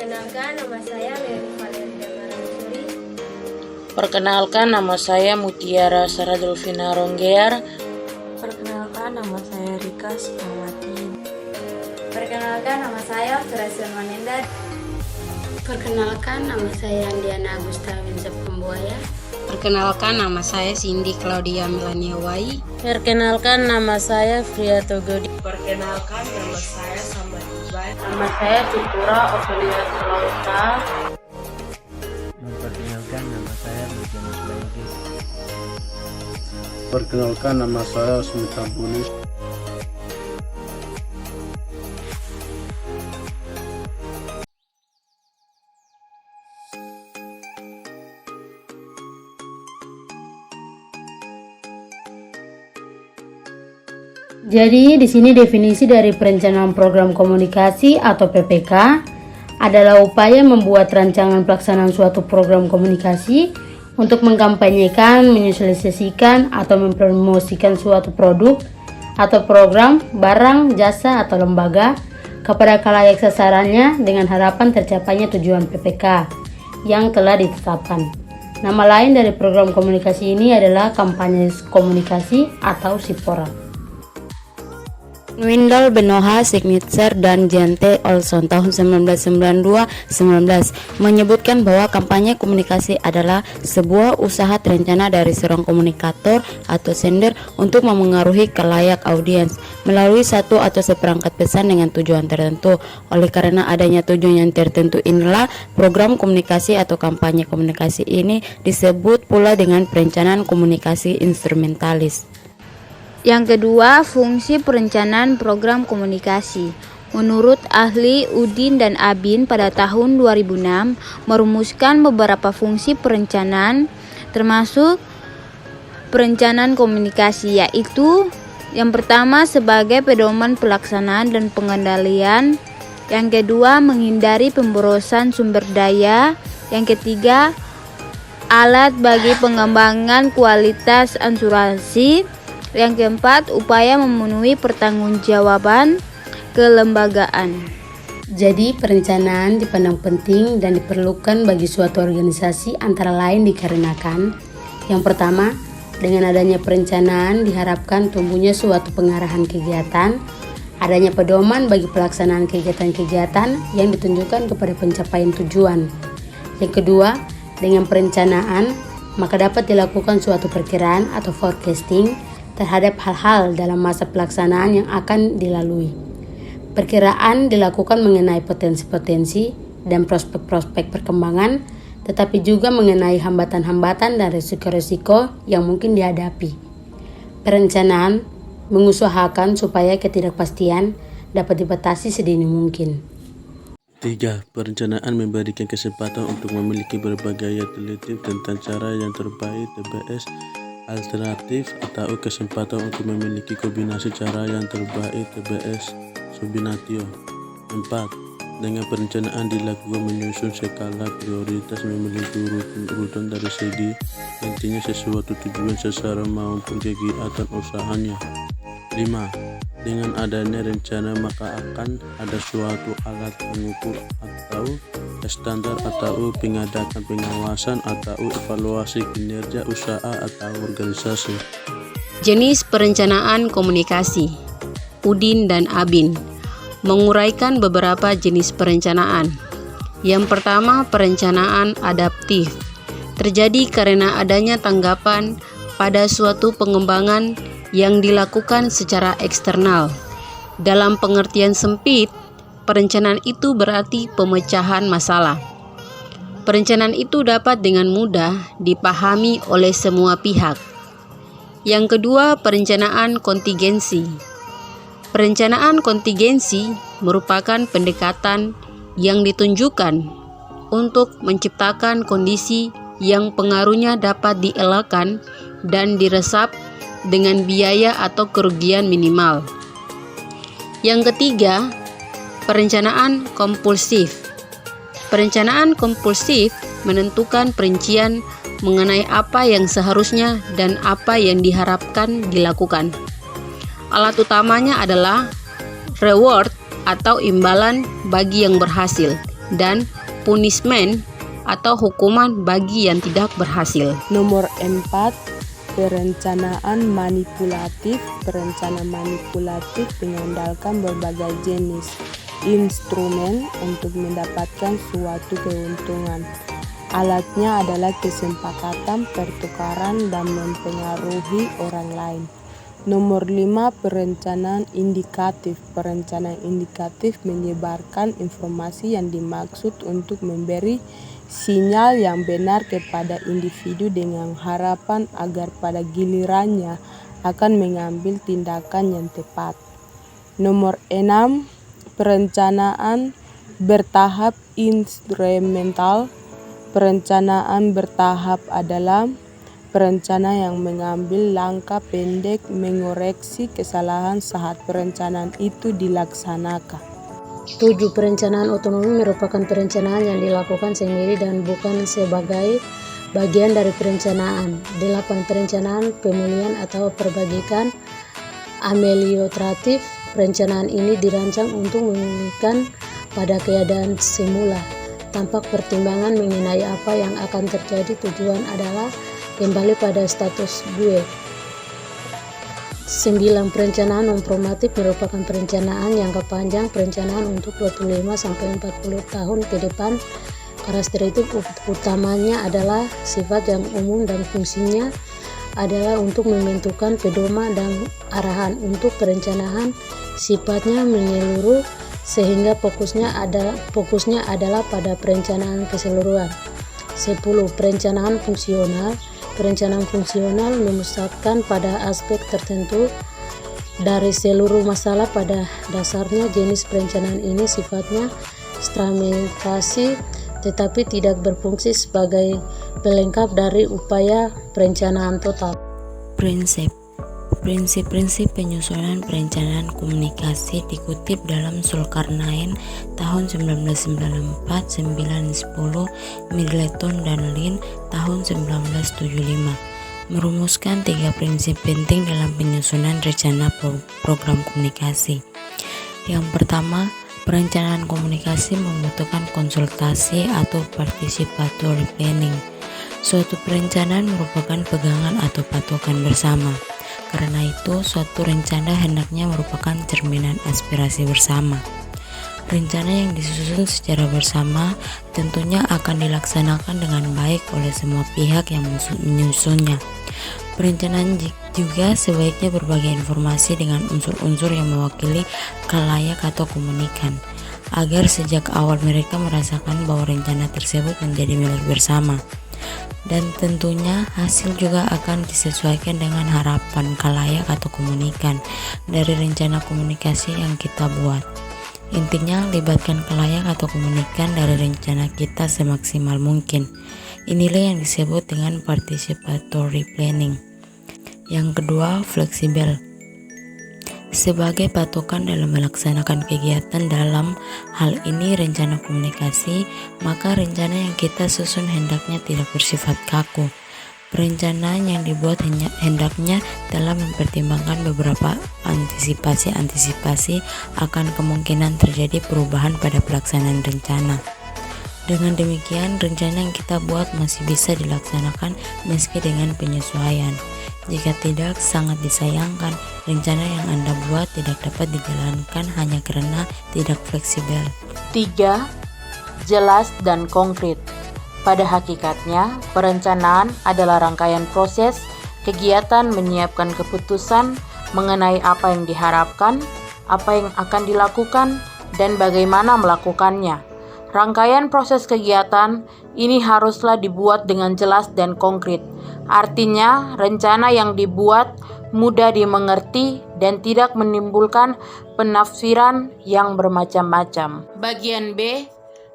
Perkenalkan, nama saya Levi Valeria Maransuri. Perkenalkan, nama saya Mutiara Sarah Delvina Ronggear. Perkenalkan, nama saya Rika Sukmawati. Perkenalkan, nama saya Surasya Manenda. Perkenalkan, nama saya Andiana Agusta Winsep Pembuaya. Perkenalkan, nama saya Cindy Claudia Melania Wai. Perkenalkan, nama saya Friyato Godi. Perkenalkan, nama saya Samba Ibai. Nama saya Citura Ofelia Tulauta. Memperkenalkan, nama saya Mujanis Baigi. Perkenalkan, nama saya Smita Bunis. Jadi di sini definisi dari perencanaan program komunikasi atau PPK adalah upaya membuat rancangan pelaksanaan suatu program komunikasi untuk mengkampanyekan, menyosialisasikan atau mempromosikan suatu produk atau program, barang, jasa atau lembaga kepada khalayak sasarannya dengan harapan tercapainya tujuan PPK yang telah ditetapkan. Nama lain dari program komunikasi ini adalah kampanye komunikasi atau SIPORA. Nwindal Benoha Signature dan Jante Olson tahun 1992-19 menyebutkan bahwa kampanye komunikasi adalah sebuah usaha terencana dari seorang komunikator atau sender untuk memengaruhi khalayak audiens melalui satu atau seperangkat pesan dengan tujuan tertentu. Oleh karena adanya tujuan yang tertentu inilah program komunikasi atau kampanye komunikasi ini disebut pula dengan perencanaan komunikasi instrumentalis. Yang kedua, fungsi perencanaan program komunikasi. Menurut ahli Udin dan Abin pada tahun 2006 merumuskan beberapa fungsi perencanaan termasuk perencanaan komunikasi, yaitu yang pertama sebagai pedoman pelaksanaan dan pengendalian, yang kedua menghindari pemborosan sumber daya, yang ketiga alat bagi pengembangan kualitas asuransi, yang keempat, upaya memenuhi pertanggungjawaban kelembagaan. Jadi perencanaan dipandang penting dan diperlukan bagi suatu organisasi antara lain dikarenakan yang pertama, dengan adanya perencanaan diharapkan tumbuhnya suatu pengarahan kegiatan, adanya pedoman bagi pelaksanaan kegiatan-kegiatan yang ditunjukkan kepada pencapaian tujuan. Yang kedua, dengan perencanaan maka dapat dilakukan suatu perkiraan atau forecasting terhadap hal-hal dalam masa pelaksanaan yang akan dilalui. Perkiraan dilakukan mengenai potensi-potensi dan prospek-prospek perkembangan, tetapi juga mengenai hambatan-hambatan dan risiko-risiko yang mungkin dihadapi. Perencanaan mengusahakan supaya ketidakpastian dapat dibatasi sedini mungkin. 3. Perencanaan memberikan kesempatan untuk memiliki berbagai alternatif tentang cara yang terbaik TBS alternatif atau kesempatan untuk memiliki kombinasi cara yang terbaik TBS Subinatio. 4. Dengan perencanaan dilakukan menyusun skala prioritas memiliki urutan dari segi intinya sesuatu tujuan sasaran maupun kegiatan usahanya. 5. Dengan adanya rencana maka akan ada suatu alat pengukur atau standar atau pengadakan pengawasan atau evaluasi kinerja usaha atau organisasi. Jenis perencanaan komunikasi. Udin dan Abin menguraikan beberapa jenis perencanaan. Yang pertama, perencanaan adaptif. Terjadi karena adanya tanggapan pada suatu pengembangan yang dilakukan secara eksternal. Dalam pengertian sempit, perencanaan itu berarti pemecahan masalah. Perencanaan itu dapat dengan mudah dipahami oleh semua pihak. Yang kedua, perencanaan kontingensi. Perencanaan kontingensi merupakan pendekatan yang ditunjukkan untuk menciptakan kondisi yang pengaruhnya dapat dielakkan dan diresap dengan biaya atau kerugian minimal. Yang ketiga, perencanaan kompulsif. Perencanaan kompulsif menentukan perincian mengenai apa yang seharusnya dan apa yang diharapkan dilakukan. Alat utamanya adalah reward atau imbalan bagi yang berhasil, dan punishment atau hukuman bagi yang tidak berhasil. Nomor 4, perencanaan manipulatif. Perencanaan manipulatif mengandalkan berbagai jenis instrumen untuk mendapatkan suatu keuntungan. Alatnya adalah kesepakatan, pertukaran, dan mempengaruhi orang lain. Nomor 5, perencanaan indikatif. Perencanaan indikatif menyebarkan informasi yang dimaksud untuk memberi sinyal yang benar kepada individu dengan harapan agar pada gilirannya akan mengambil tindakan yang tepat. Nomor 6, perencanaan bertahap instrumental. Perencanaan bertahap adalah perencana yang mengambil langkah pendek mengoreksi kesalahan saat perencanaan itu dilaksanakan. 7. Perencanaan otonomi merupakan perencanaan yang dilakukan sendiri dan bukan sebagai bagian dari perencanaan. 8. Perencanaan pemulihan atau perbaikan amelioratif. Perencanaan ini dirancang untuk memulihkan pada keadaan semula, tanpa pertimbangan mengenai apa yang akan terjadi. Tujuan adalah kembali pada status quo. 9. Perencanaan non-formatif merupakan perencanaan jangka panjang, perencanaan untuk 25-40 tahun ke depan. Karakteristik utamanya adalah sifat yang umum dan fungsinya adalah untuk menentukan pedoman dan arahan. Untuk perencanaan sifatnya menyeluruh sehingga fokusnya adalah pada perencanaan keseluruhan. 10. Perencanaan fungsional. Perencanaan fungsional memusatkan pada aspek tertentu dari seluruh masalah. Pada dasarnya jenis perencanaan ini sifatnya fragmentasi tetapi tidak berfungsi sebagai pelengkap dari upaya perencanaan total. Prinsip-prinsip penyusunan perencanaan komunikasi dikutip dalam Zulkarnain tahun 1994, 910, Middleton dan Lin tahun 1975, merumuskan 3 prinsip penting dalam penyusunan rencana program komunikasi. Yang pertama, perencanaan komunikasi membutuhkan konsultasi atau participatory planning. Suatu perencanaan merupakan pegangan atau patokan bersama. Karena itu, suatu rencana hendaknya merupakan cerminan aspirasi bersama. Rencana yang disusun secara bersama tentunya akan dilaksanakan dengan baik oleh semua pihak yang menyusunnya. Perencanaan juga sebaiknya berbagi informasi dengan unsur-unsur yang mewakili khalayak atau komunikan, agar sejak awal mereka merasakan bahwa rencana tersebut menjadi milik bersama. Dan tentunya hasil juga akan disesuaikan dengan harapan khalayak atau komunikan dari rencana komunikasi yang kita buat. Intinya, libatkan khalayak atau komunikan dari rencana kita semaksimal mungkin. Inilah yang disebut dengan participatory planning. Yang kedua, fleksibel. Sebagai patokan dalam melaksanakan kegiatan dalam hal ini rencana komunikasi, maka rencana yang kita susun hendaknya tidak bersifat kaku. Perencanaan yang dibuat hendaknya telah mempertimbangkan beberapa antisipasi akan kemungkinan terjadi perubahan pada pelaksanaan rencana. Dengan demikian, rencana yang kita buat masih bisa dilaksanakan meski dengan penyesuaian. Jika tidak, sangat disayangkan rencana yang Anda buat tidak dapat dijalankan hanya karena tidak fleksibel. 3. Jelas dan konkret. Pada hakikatnya, perencanaan adalah rangkaian proses kegiatan menyiapkan keputusan mengenai apa yang diharapkan, apa yang akan dilakukan, dan bagaimana melakukannya. Rangkaian proses kegiatan ini haruslah dibuat dengan jelas dan konkret. Artinya, rencana yang dibuat mudah dimengerti dan tidak menimbulkan penafsiran yang bermacam-macam. Bagian B,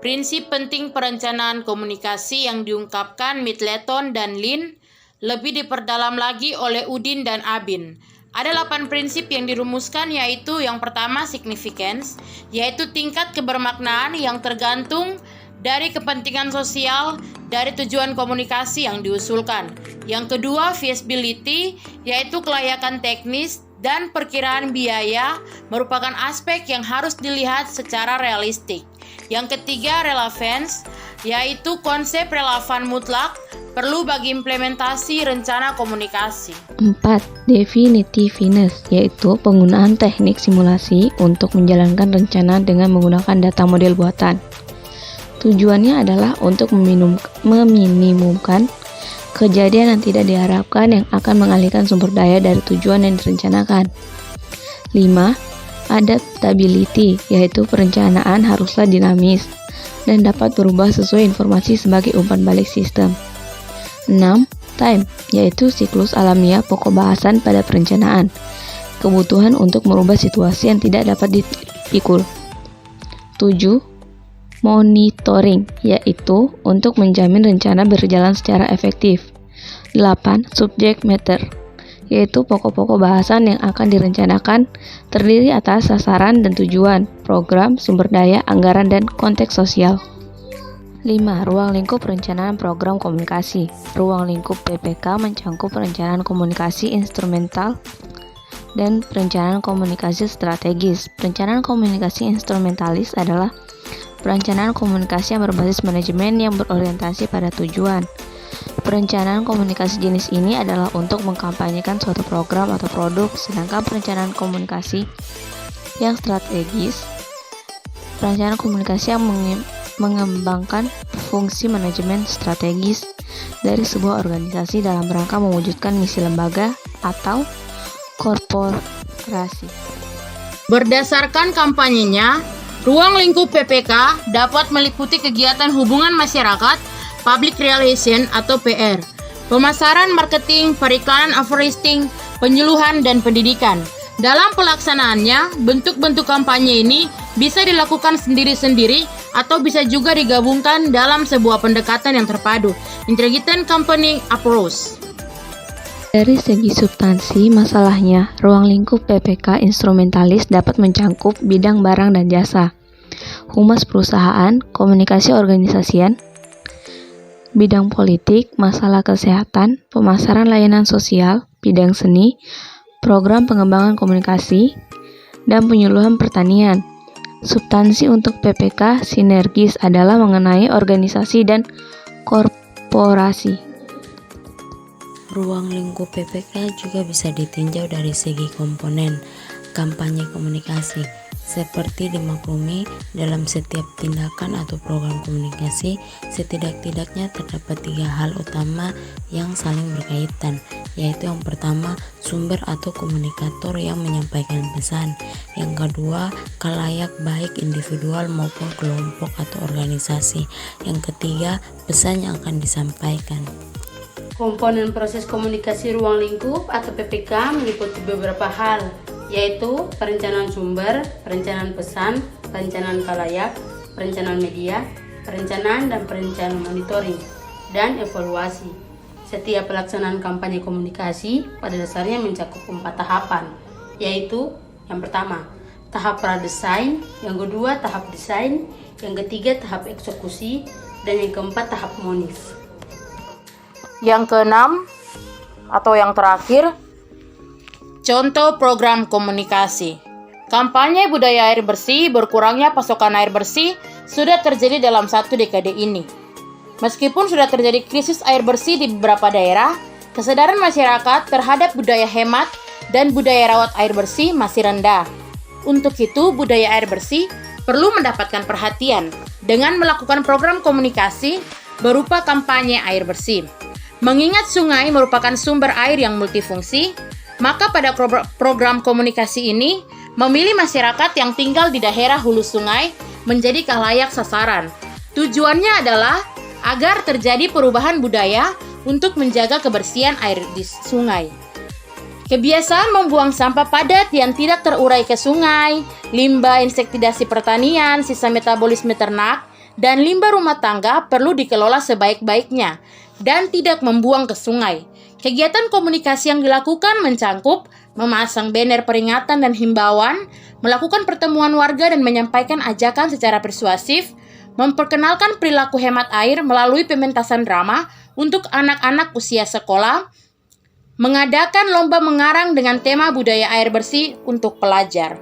prinsip penting perencanaan komunikasi yang diungkapkan Middleton dan Lin lebih diperdalam lagi oleh Udin dan Abin. Ada 8 prinsip yang dirumuskan, yaitu yang pertama significance, yaitu tingkat kebermaknaan yang tergantung dari kepentingan sosial dari tujuan komunikasi yang diusulkan. Yang kedua feasibility, yaitu kelayakan teknis dan perkiraan biaya merupakan aspek yang harus dilihat secara realistik. Yang ketiga, relevance, yaitu konsep relevan mutlak perlu bagi implementasi rencana komunikasi. 4. Definitiveness, yaitu penggunaan teknik simulasi untuk menjalankan rencana dengan menggunakan data model buatan. Tujuannya adalah untuk meminimumkan kejadian yang tidak diharapkan yang akan mengalihkan sumber daya dari tujuan yang direncanakan. 5. Adaptability, yaitu perencanaan haruslah dinamis dan dapat berubah sesuai informasi sebagai umpan balik sistem. 6. Time, yaitu siklus alamiah pokok bahasan pada perencanaan, kebutuhan untuk merubah situasi yang tidak dapat dipikul. 7. Monitoring, yaitu untuk menjamin rencana berjalan secara efektif. 8. Subject matter, yaitu pokok-pokok bahasan yang akan direncanakan terdiri atas sasaran dan tujuan, program, sumber daya, anggaran, dan konteks sosial. 5. Ruang lingkup perencanaan program komunikasi. Ruang lingkup PPK mencangkup perencanaan komunikasi instrumental dan perencanaan komunikasi strategis. Perencanaan komunikasi instrumentalis adalah perencanaan komunikasi yang berbasis manajemen yang berorientasi pada tujuan. Perencanaan komunikasi jenis ini adalah untuk mengkampanyekan suatu program atau produk, sedangkan perencanaan komunikasi yang strategis, perencanaan komunikasi yang mengembangkan fungsi manajemen strategis dari sebuah organisasi dalam rangka mewujudkan misi lembaga atau korporasi. Berdasarkan kampanyenya, ruang lingkup PPK dapat meliputi kegiatan hubungan masyarakat, public relation atau PR, pemasaran, marketing, periklanan, advertising, penyuluhan, dan pendidikan. Dalam pelaksanaannya, bentuk-bentuk kampanye ini bisa dilakukan sendiri-sendiri atau bisa juga digabungkan dalam sebuah pendekatan yang terpadu, integrated campaign approach. Dari segi substansi, masalahnya, ruang lingkup PPK instrumentalis dapat mencangkup bidang barang dan jasa, humas perusahaan, komunikasi organisasian, bidang politik, masalah kesehatan, pemasaran layanan sosial, bidang seni, program pengembangan komunikasi, dan penyuluhan pertanian. Substansi untuk PPK sinergis adalah mengenai organisasi dan korporasi. Ruang lingkup PPK juga bisa ditinjau dari segi komponen kampanye komunikasi, seperti dimaklumi dalam setiap tindakan atau program komunikasi, setidak-tidaknya terdapat 3 hal utama yang saling berkaitan, yaitu yang pertama, sumber atau komunikator yang menyampaikan pesan, yang kedua, khalayak baik individual maupun kelompok atau organisasi, yang ketiga, pesan yang akan disampaikan. Komponen proses komunikasi ruang lingkup atau PPK meliputi beberapa hal, yaitu perencanaan sumber, perencanaan pesan, perencanaan khalayak, perencanaan media, perencanaan dan perencanaan monitoring, dan evaluasi. Setiap pelaksanaan kampanye komunikasi pada dasarnya mencakup 4 tahapan, yaitu yang pertama, tahap pradesain, yang kedua tahap desain, yang ketiga tahap eksekusi, dan yang keempat tahap monif. Yang keenam, atau yang terakhir, contoh program komunikasi. Kampanye budaya air bersih, berkurangnya pasokan air bersih sudah terjadi dalam 1 dekade ini. Meskipun sudah terjadi krisis air bersih di beberapa daerah, kesadaran masyarakat terhadap budaya hemat dan budaya rawat air bersih masih rendah. Untuk itu, budaya air bersih perlu mendapatkan perhatian dengan melakukan program komunikasi berupa kampanye air bersih. Mengingat sungai merupakan sumber air yang multifungsi, maka pada program komunikasi ini memilih masyarakat yang tinggal di daerah hulu sungai menjadi khalayak sasaran. Tujuannya adalah agar terjadi perubahan budaya untuk menjaga kebersihan air di sungai. Kebiasaan membuang sampah padat yang tidak terurai ke sungai, limbah insektisida pertanian, sisa metabolisme ternak, dan limbah rumah tangga perlu dikelola sebaik-baiknya dan tidak membuang ke sungai. Kegiatan komunikasi yang dilakukan mencangkup memasang banner peringatan dan himbauan, melakukan pertemuan warga dan menyampaikan ajakan secara persuasif, memperkenalkan perilaku hemat air melalui pementasan drama untuk anak-anak usia sekolah, mengadakan lomba mengarang dengan tema budaya air bersih untuk pelajar.